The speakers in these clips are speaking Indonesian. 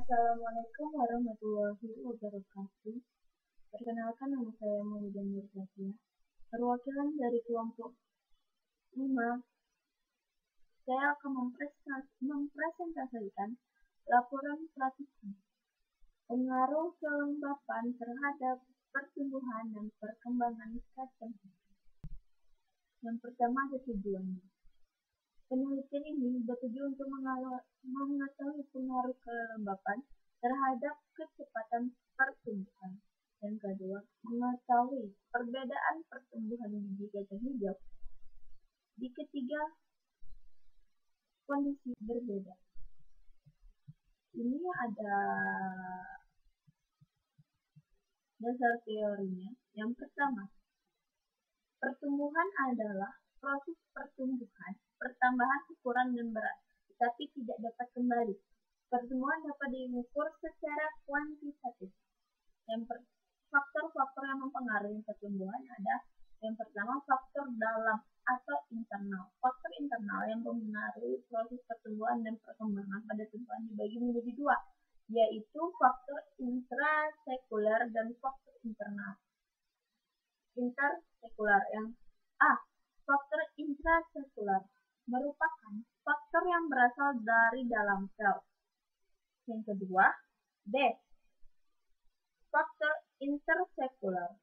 Assalamualaikum warahmatullahi wabarakatuh. Perkenalkan, nama saya Maulidah Nurzakia, perwakilan dari kelompok 5. Saya akan mempresentasikan laporan pelatihan pengaruh kelembapan terhadap pertumbuhan dan perkembangan kacang. Yang pertama ada tujuannya. Penelitian ini bertujuan untuk mengetahui pengaruh kelembapan terhadap kecepatan pertumbuhan. Yang kedua, mengetahui perbedaan pertumbuhan biji kacang hijau di ketiga kondisi berbeda. Ini ada dasar teorinya. Yang pertama, pertumbuhan adalah proses pertumbuhan, pertambahan ukuran dan berat, tetapi tidak dapat kembali. Pertumbuhan dapat diukur secara kuantitatif. Faktor-faktor yang mempengaruhi pertumbuhan ada yang pertama, faktor dalam atau internal. Faktor internal yang mempengaruhi proses pertumbuhan dan perkembangan pada tumbuhan dibagi menjadi dua, yaitu faktor intrasekuler dan faktor internal. Intersekuler yang faktor intrasekuler merupakan faktor yang berasal dari dalam sel. Yang kedua, faktor intersekuler.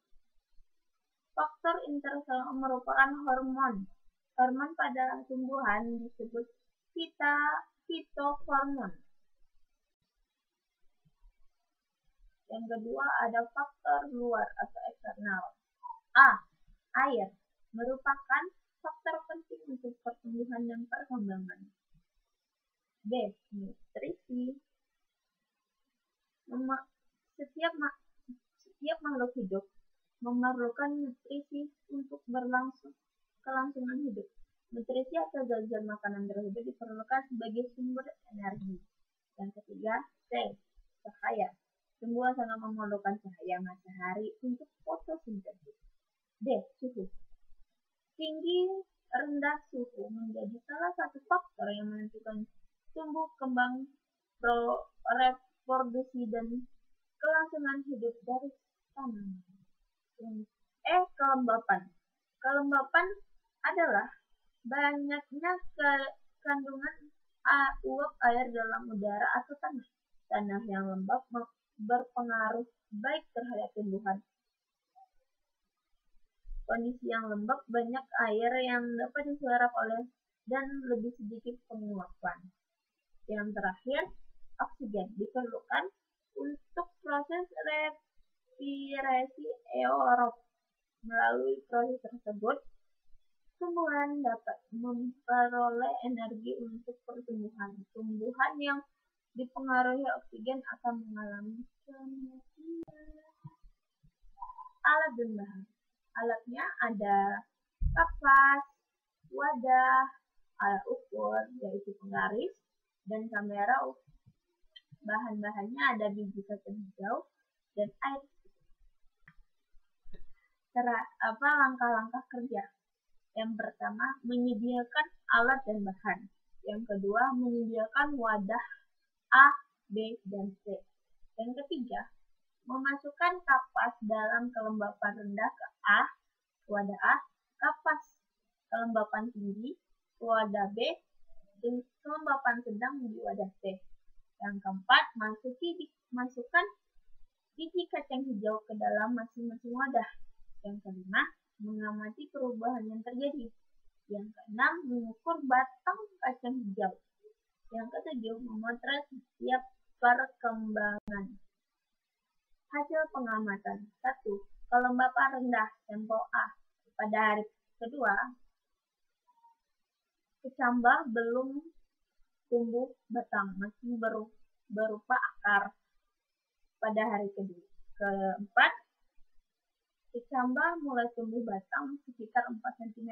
Faktor intersekuler merupakan hormon. Hormon pada tumbuhan disebut fitohormon. Yang kedua ada faktor luar atau eksternal. Air merupakan faktor penting untuk pertumbuhan dan perkembangan. Nutrisi. Setiap makhluk hidup memerlukan nutrisi untuk kelangsungan hidup. Nutrisi atau zat-zat makanan tersebut diperlukan sebagai sumber energi. Yang ketiga, cahaya. Tumbuhan sangat memerlukan cahaya matahari untuk fotosintesis. Suhu. Tinggi rendah suhu menjadi salah satu faktor yang menentukan tumbuh kembang, reproduksi dan kelangsungan hidup dari tanaman. Kelembapan. Kelembapan adalah banyaknya kandungan uap air dalam udara atau tanah. Tanah yang lembab berpengaruh baik terhadap tumbuhan. Kondisi yang lembab, banyak air yang dapat diserap oleh dan lebih sedikit penguapan. Yang terakhir, oksigen diperlukan untuk proses respirasi aerob. Melalui proses tersebut, tumbuhan dapat memperoleh energi untuk pertumbuhan. Tumbuhan yang dipengaruhi oksigen akan mengalami kematian. Alat dan bahan. Alatnya ada kapas, wadah, alat ukur yaitu penggaris, dan kamera. Bahan-bahannya ada biji kacang hijau dan air. Langkah-langkah kerja. Yang pertama, menyediakan alat dan bahan. Yang kedua, menyediakan wadah A, B, dan C. Yang ketiga, memasukkan kapas dalam kelembapan rendah ke wadah A, kapas kelembapan tinggi ke wadah B, dan kelembapan sedang di wadah C. Yang keempat, masukkan biji kacang hijau ke dalam masing-masing wadah. Yang kelima, mengamati perubahan yang terjadi. Yang keenam, mengukur batang kacang hijau. Yang ketujuh, memotret setiap perkembangan. Hasil pengamatan. 1. Kelembapan rendah, sampel A. Pada hari kedua, kecambah belum tumbuh batang, masih berupa akar. Pada hari keempat, kecambah mulai tumbuh batang sekitar 4 cm.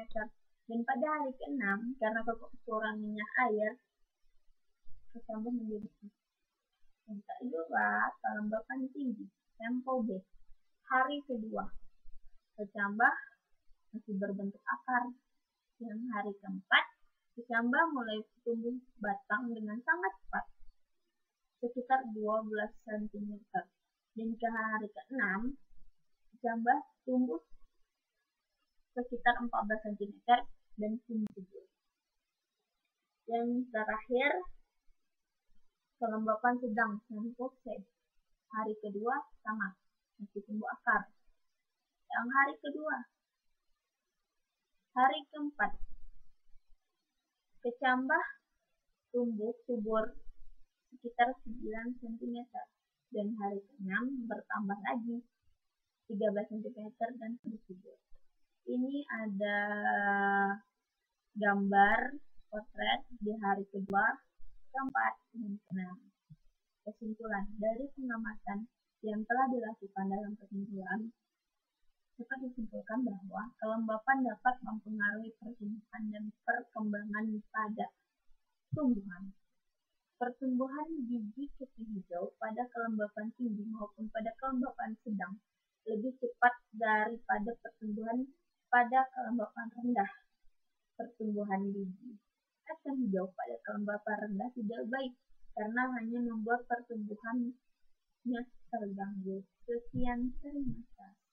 Dan pada hari ke-6, karena kekurangannya air, kecambah menjadi yang kedua, kelembapan tinggi, sampel B. Hari kedua, kecambah masih berbentuk akar. Yang hari keempat, kecambah mulai tumbuh batang dengan sangat cepat. Sekitar sekitar 12 cm. Dan ke hari ke-6, kecambah tumbuh sekitar 14 cm dan subur. Yang terakhir, kelembapan sedang sempurna. Hari kedua sama, masih tumbuh akar. Yang hari kedua, hari keempat, kecambah tumbuh subur sekitar 9 cm. Dan hari ke-6 bertambah lagi 13 cm dan subur. Ini ada gambar potret di hari kedua, keempat, dan ke-6. Kesimpulan dari pengamatan yang telah dilakukan dalam kesimpulan dapat disimpulkan bahwa kelembapan dapat mempengaruhi pertumbuhan dan perkembangan pada tumbuhan. Pertumbuhan biji kecil hijau pada kelembapan tinggi maupun pada kelembapan sedang lebih cepat daripada pertumbuhan pada kelembapan rendah. Pertumbuhan biji kacang hijau pada kelembapan rendah tidak baik karena hanya membuat pertumbuhannya terganggu. Sekian, terima kasih.